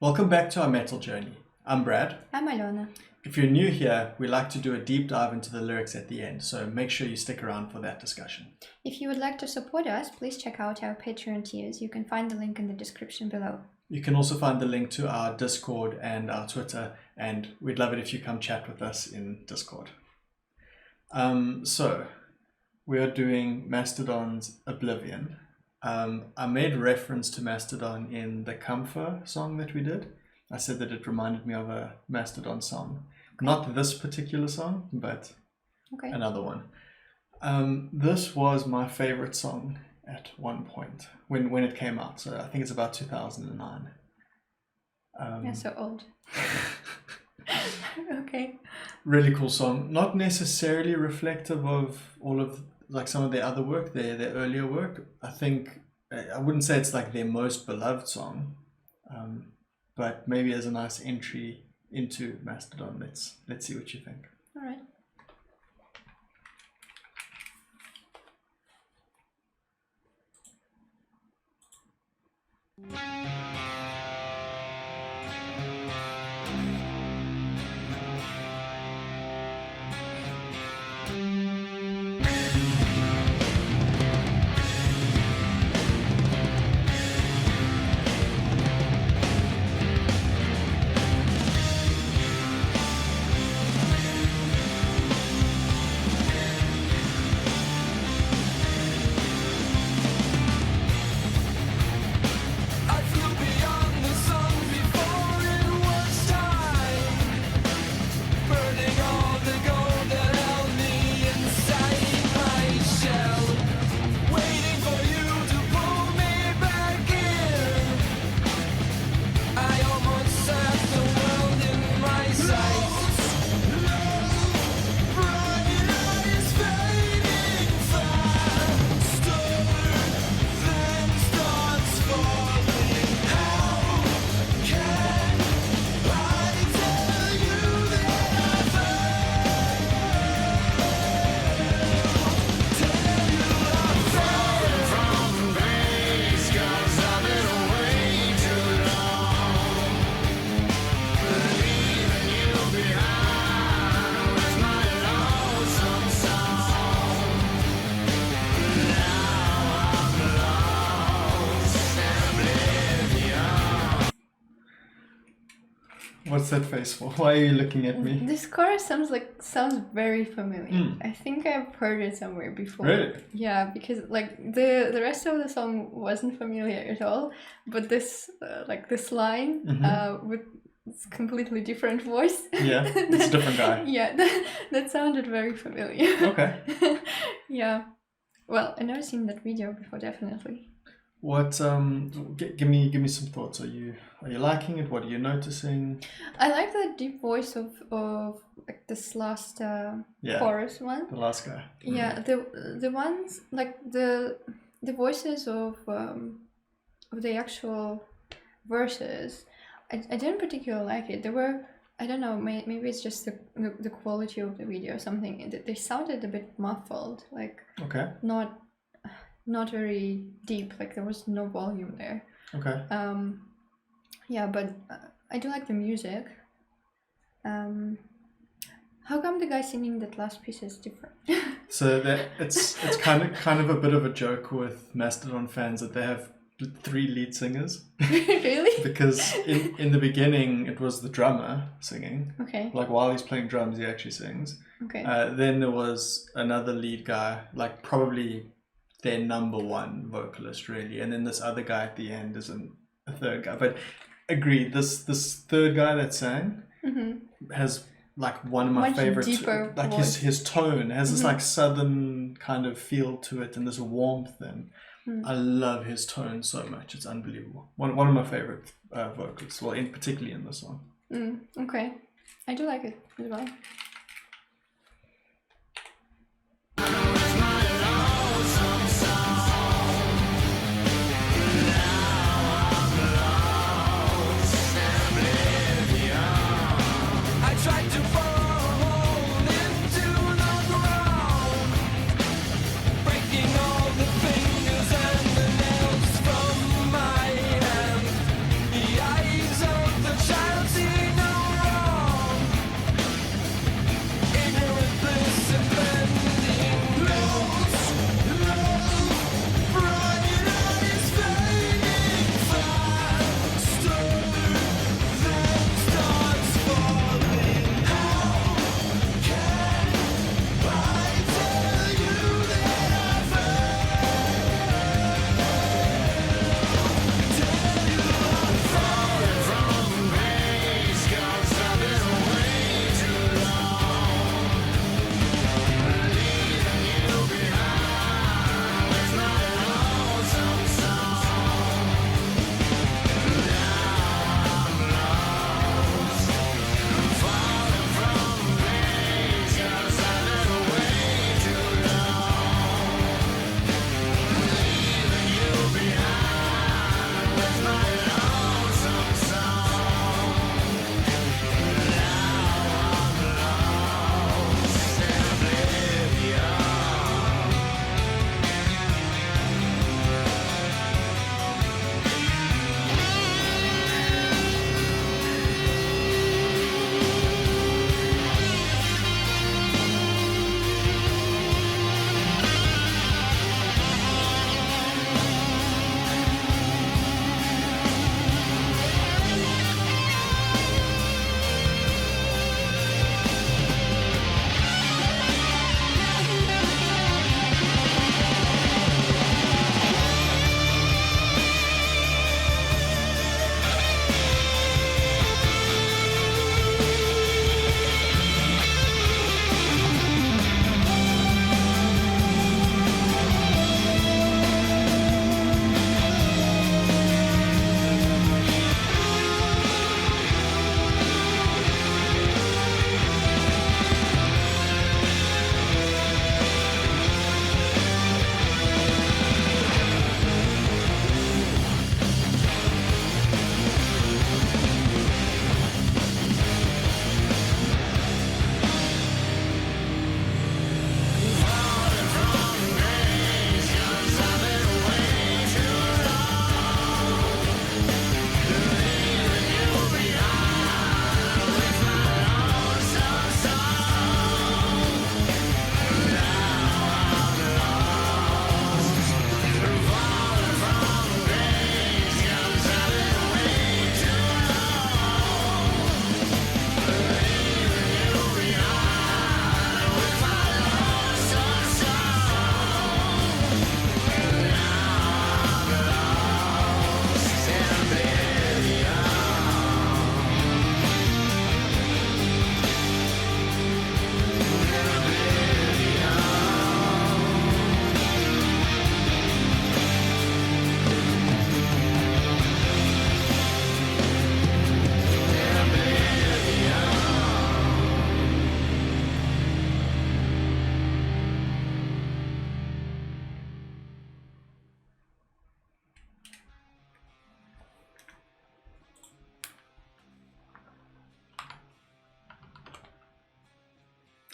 Welcome back to our metal journey. I'm Brad. I'm Alena. If you're new here, we like to do a deep dive into the lyrics at the end, so make sure you stick around for that discussion. If you would like to support us, please check out our Patreon tiers. You can find the link in the description below. You can also find the link to our Discord and our Twitter, and we'd love it if you come chat with us in Discord. So, we are doing Mastadon's Oblivion. I made reference to Mastadon in the Comfort song that we did. I said that it reminded me of a Mastadon song. Not this particular song, but another one. This was my favorite song at one point when it came out. So I think it's about 2009. You're so old. Okay. Really cool song. Not necessarily reflective of all of like some of their other work, their earlier work. I wouldn't say it's like their most beloved song, but maybe as a nice entry into Mastadon. Let's see what you think. All right. What's that face for? Why are you looking at me? This chorus sounds very familiar. I think I've heard it somewhere before. Really? Yeah, because like the rest of the song wasn't familiar at all, but this this line with this completely different voice. Yeah, it's a different guy. Yeah, that sounded very familiar. Okay. Yeah. Well, I've never seen that video before, definitely. What give me some thoughts. Are you liking it? What are you noticing? I like the deep voice of like this last chorus one. The last guy. Yeah, the ones like the voices of the actual verses. I didn't particularly like it. They were, I don't know, maybe it's just the quality of the video or something. They sounded a bit muffled, like not very deep, like there was no volume there. Okay. Yeah, but I do like the music. How come the guy singing that last piece is different? So that it's kind of a bit of a joke with Mastodon fans that they have 3 lead singers. Really? Because in the beginning it was the drummer singing. Okay. Like while he's playing drums, he actually sings. Okay. Then there was another lead guy, like probably their number one vocalist really, and then this other guy at the end is a third guy. But agree, this third guy that sang has like one of my much favorites. Deeper like voice. his tone has this like southern kind of feel to it and this warmth, and I love his tone so much. It's unbelievable. One of my favorite vocals. Well, particularly in this song. Okay, I do like it as well. Tried to fall into the ground, breaking all the fingers and the nails from my hand. The eyes of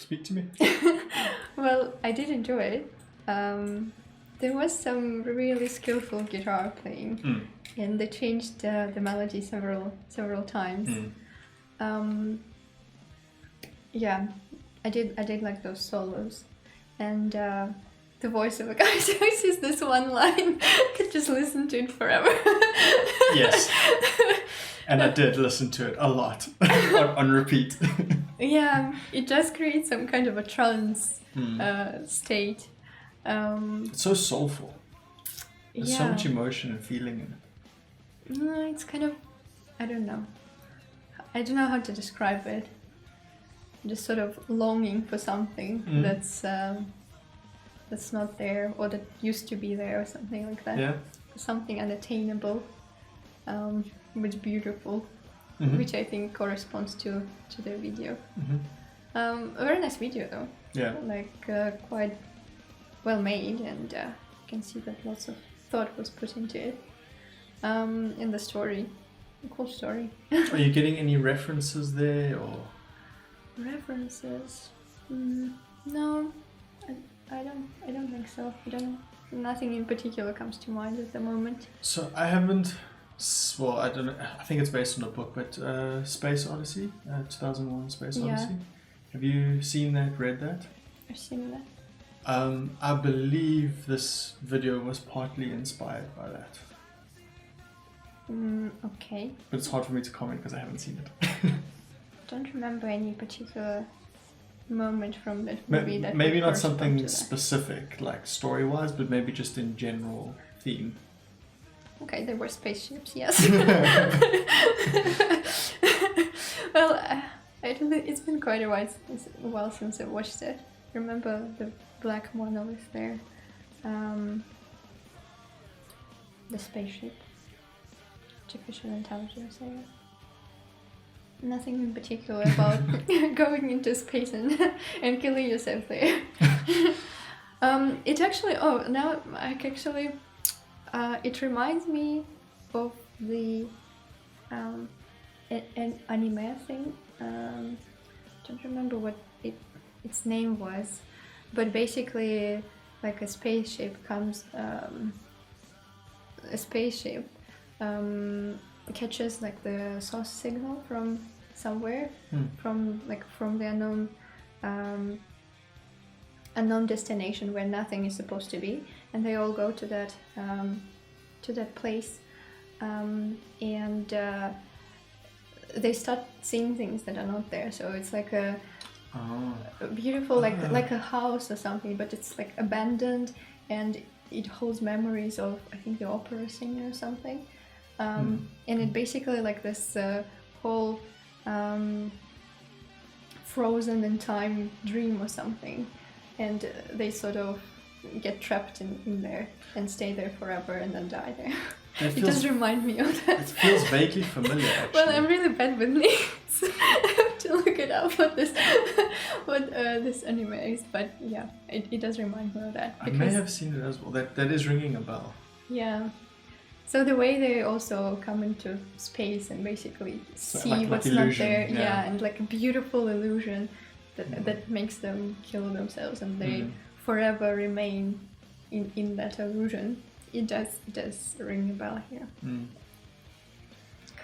Speak to me. Well, I did enjoy it. There was some really skillful guitar playing, and they changed the melody several times. Yeah, I did like those solos, and the voice of a guy says this one line. I could just listen to it forever. Yes. And I did listen to it a lot on repeat. Yeah, it does create some kind of a trance state. It's so soulful. There's so Yeah. much emotion and feeling in it. No, it's kind of, I don't know how to describe it. Just sort of longing for something that's not there, or that used to be there, or something like that. Yeah. Something unattainable, but beautiful, which I think corresponds to the video. A very nice video though. Yeah. Like quite well made, and you can see that lots of thought was put into it. In the story, a cool story. Are you getting any references there, or? References? No, I don't think so. Nothing in particular comes to mind at the moment. So I haven't. Well, I don't know. I think it's based on a book, but Space Odyssey, 2001: Space Yeah. Odyssey. Have you seen that? Read that? I've seen that. I believe this video was partly inspired by that, Okay. but it's hard for me to comment because I haven't seen it. Don't remember any particular moment from that movie that Maybe would not correspond to something that. specific, like story-wise, but maybe just in general theme. Okay, there were spaceships, yes. Well, I don't think it's been quite a while since I watched it. Remember the black monolith there, the spaceship, artificial intelligence. Nothing in particular about going into space and killing yourself there. It actually, it reminds me of the an anime thing. Don't remember what its name was, but basically, like a spaceship catches like the source signal from somewhere, from the unknown destination where nothing is supposed to be, and they all go to that place, and they start seeing things that are not there. So it's like a beautiful, like a house or something, but it's like abandoned, and it holds memories of, I think, the opera singer or something. And it basically like this whole frozen in time dream or something, and they sort of get trapped in there and stay there forever and then die there. It does remind me of that. It feels vaguely familiar, actually. Well, I'm really bad with names. I have to look it up what this anime is, but yeah, it does remind me of that. I may have seen it as well. That is ringing a bell. Yeah. So the way they also come into space and basically see like what's illusion, not there, yeah. and like a beautiful illusion that makes them kill themselves, and they forever remain in that illusion. It does ring a bell here. God,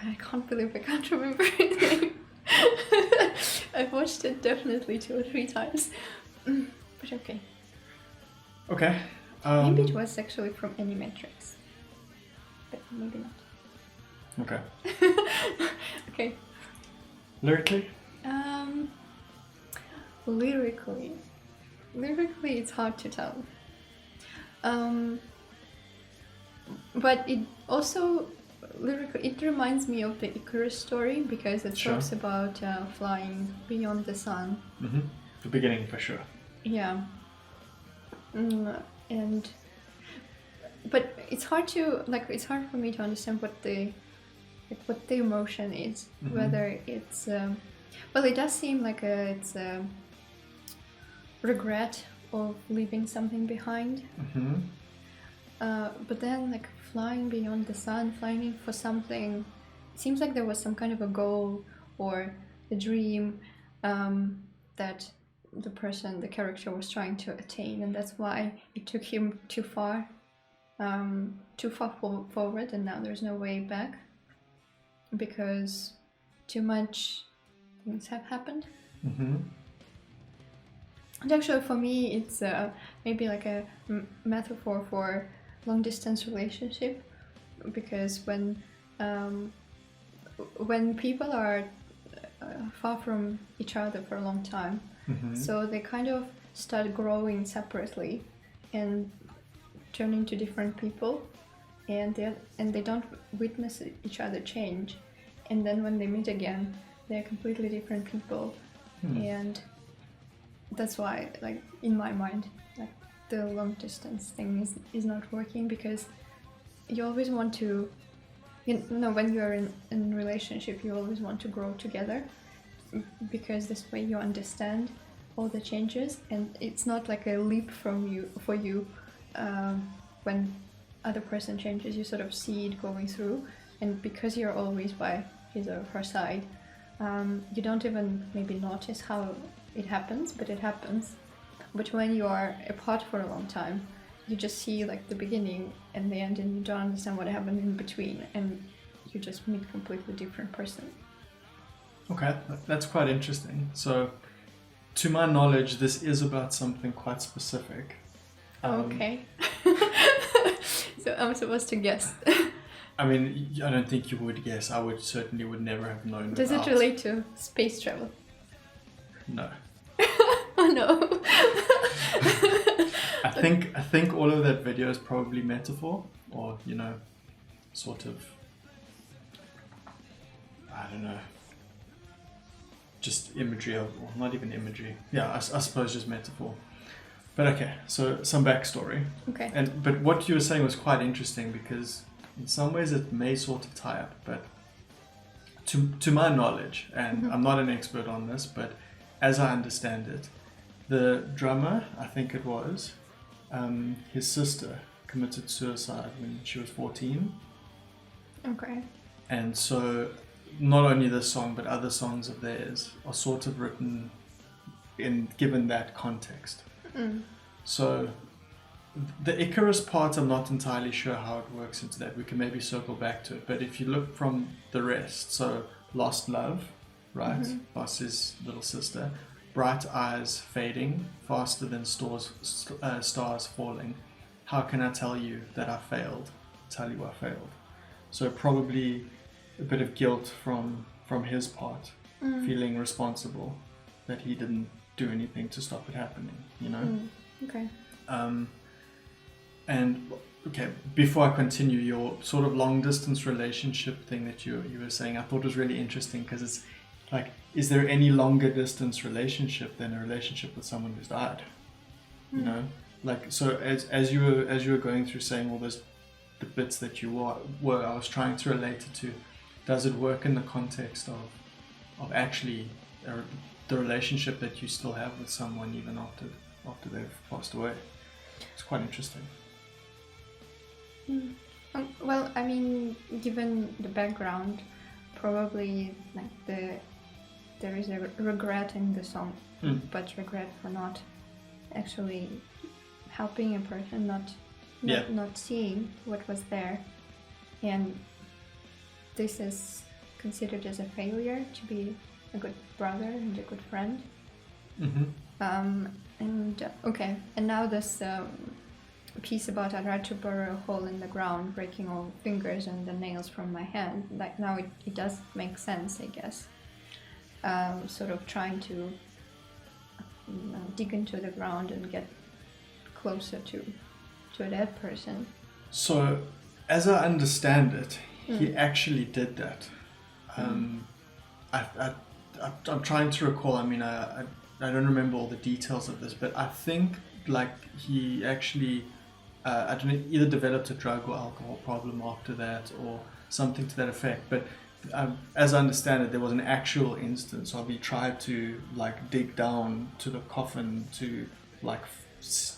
I can't believe I can't remember his name. I've watched it definitely 2 or 3 times, but okay. Okay. Maybe it was actually from Animatrix, but maybe not. Okay. Okay. Lyrically? Lyrically, it's hard to tell. But it also, it reminds me of the Icarus story, because it talks about flying beyond the sun. Mm-hmm. The beginning, for sure. Yeah. But it's hard for me to understand what the emotion is. Whether it's well, it does seem like it's a regret of leaving something behind. But then, like, flying beyond the sun, flying for something, it seems like there was some kind of a goal or a dream that the character was trying to attain, and that's why it took him too far forward, and now there's no way back because too much things have happened. Mm-hmm. And actually, for me, it's maybe like a metaphor for long distance relationship, because when people are far from each other for a long time, Mm-hmm. so they kind of start growing separately and turn into different people, and they don't witness each other change, and then when they meet again, they're completely different people. And that's why, like, in my mind, like, the long distance thing is not working, because you always want to, when you're in a relationship, you always want to grow together, because this way you understand all the changes, and it's not like a leap for you when other person changes. You sort of see it going through, and because you're always by his or her side, you don't even maybe notice how it happens, but it happens. But when you are apart for a long time, you just see like the beginning and the end, and you don't understand what happened in between, and you just meet a completely different person. Okay, that's quite interesting. So, to my knowledge, this is about something quite specific. Okay. So I'm supposed to guess. I mean, I don't think you would guess. I certainly would never have known. Does it relate to space travel? No. Oh no. I think all of that video is probably metaphor, or sort of, I don't know, just imagery, or not even imagery. Yeah, I suppose just metaphor. But okay, so some backstory. Okay. But what you were saying was quite interesting, because in some ways it may sort of tie up, but to my knowledge, and I'm not an expert on this, but as I understand it, the drummer, I think it was, his sister committed suicide when she was 14. Okay. And so not only this song, but other songs of theirs are sort of written given that context. So the Icarus part, I'm not entirely sure how it works into that. We can maybe circle back to it. But if you look from the rest, so Lost Love, right? Boss's little sister. Bright Eyes Fading, Faster Than Stars Falling. How can I tell you that I failed? Tell you I failed. So probably a bit of guilt from his part, feeling responsible that he didn't do anything to stop it happening, Okay. And okay, before I continue, your sort of long distance relationship thing that you were saying, I thought was really interesting, because it's like, is there any longer distance relationship than a relationship with someone who's died? Like, so as you were going through saying all those the bits that you were, I was trying to relate it to, does it work in the context of actually the relationship that you still have with someone even after they've passed away? It's quite interesting. Well, I mean, given the background, probably like there is a regret in the song, but regret for not actually helping a person, not seeing what was there, and this is considered as a failure to be a good brother and a good friend. And now this piece about I tried to burrow a hole in the ground, breaking all fingers and the nails from my hand. Like, now it does make sense, I guess. Sort of trying to dig into the ground and get closer to a dead person. So, as I understand it, he actually did that. I'm trying to recall. I mean, I don't remember all the details of this, but I think like he actually, I don't know, either developed a drug or alcohol problem after that, or something to that effect. But as I understand it, there was an actual instance of he tried to like dig down to the coffin to like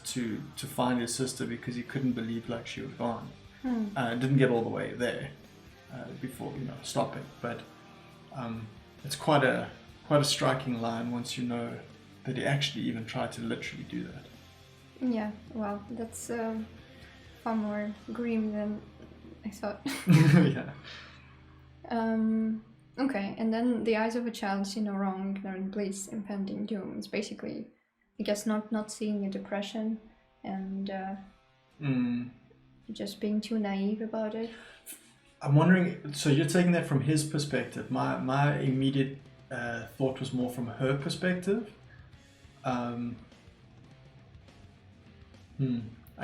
to find his sister, because he couldn't believe like she was gone. Didn't get all the way there before stopping, but it's quite a striking line once you know that he actually even tried to literally do that. Yeah, well, that's far more grim than I thought. Yeah. Okay, and then the eyes of a child see no wrong, ignorant bliss, impending doom. It's basically, I guess, not seeing a depression and just being too naive about it. I'm wondering, so you're taking that from his perspective. My immediate thought was more from her perspective. I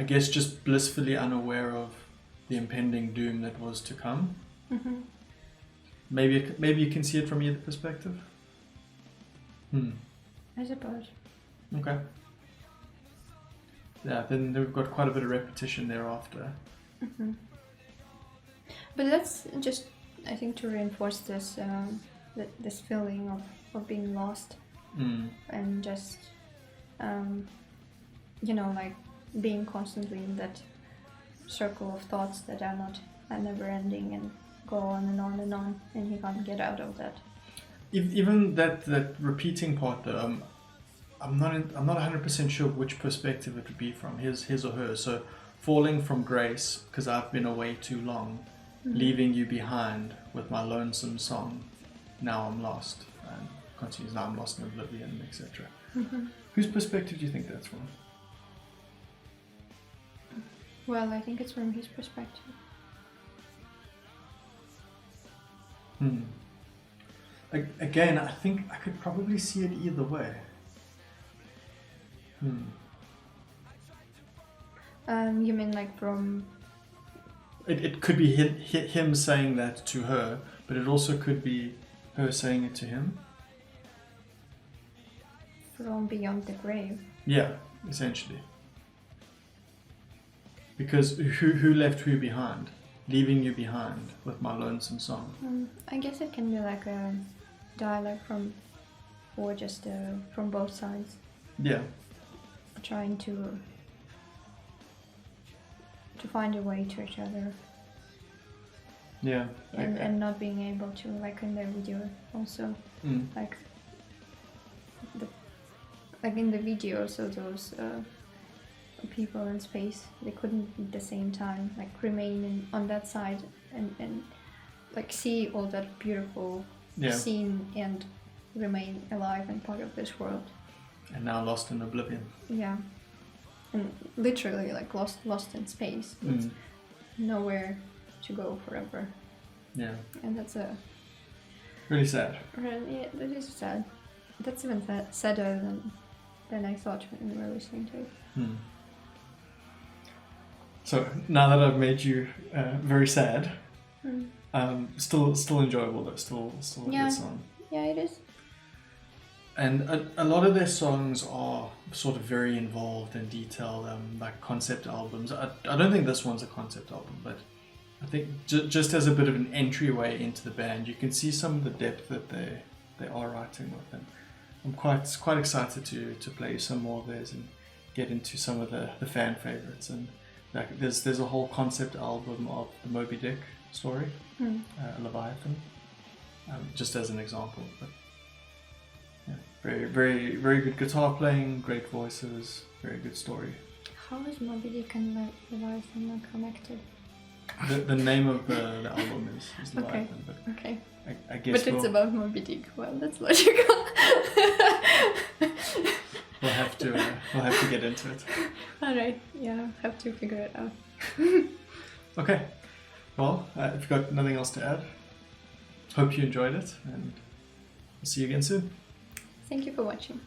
guess just blissfully unaware of the impending doom that was to come. Mm-hmm. Maybe you can see it from either perspective. I suppose. Okay. Yeah, then we've got quite a bit of repetition thereafter. Mm-hmm. But that's just, I think, to reinforce this this feeling of being lost and just, like being constantly in that circle of thoughts that are never ending and go on and on and on, and he can't get out of that. Even that repeating part though, I'm not 100% sure which perspective it would be from, his or hers. So falling from grace because I've been away too long, leaving you behind with my lonesome song. Now I'm lost, and continues. Now I'm lost in oblivion, etc. Whose perspective do you think that's from? Well, I think it's from his perspective. Again, I think I could probably see it either way. You mean like from... It could be him saying that to her, but it also could be her saying it to him. From beyond the grave. Yeah, essentially. Because who left who behind? Leaving you behind with my lonesome song. I guess it can be like a dialogue from both sides. Yeah. Trying to find a way to each other. Yeah. And not being able to, like in the video also, like in the video, so those people in space, they couldn't at the same time like remain on that side and like see all that beautiful scene and remain alive and part of this world. And now lost in oblivion. Yeah. And literally like lost in space. It's nowhere to go forever. Yeah. And that's really sad. Yeah, that is sad. That's even sadder than I thought when we were listening to it. So now that I've made you very sad, still enjoyable though, still a good song. Yeah, it is. And a lot of their songs are sort of very involved and detailed, like concept albums. I don't think this one's a concept album, but I think just as a bit of an entryway into the band, you can see some of the depth that they are writing with. And I'm quite excited to play some more of theirs and get into some of the fan favorites. And like there's a whole concept album of the Moby Dick story, Leviathan, just as an example. But yeah, very, very, very good guitar playing, great voices, very good story. How is Moby Dick and Leviathan not connected? The name of the album is Leviathan, but okay. I guess But it's about Moby Dick. Well, that's logical. we'll have to get into it. All right. Yeah, have to figure it out. Okay. Well, if you've got nothing else to add, hope you enjoyed it, and I'll see you again soon. Thank you for watching.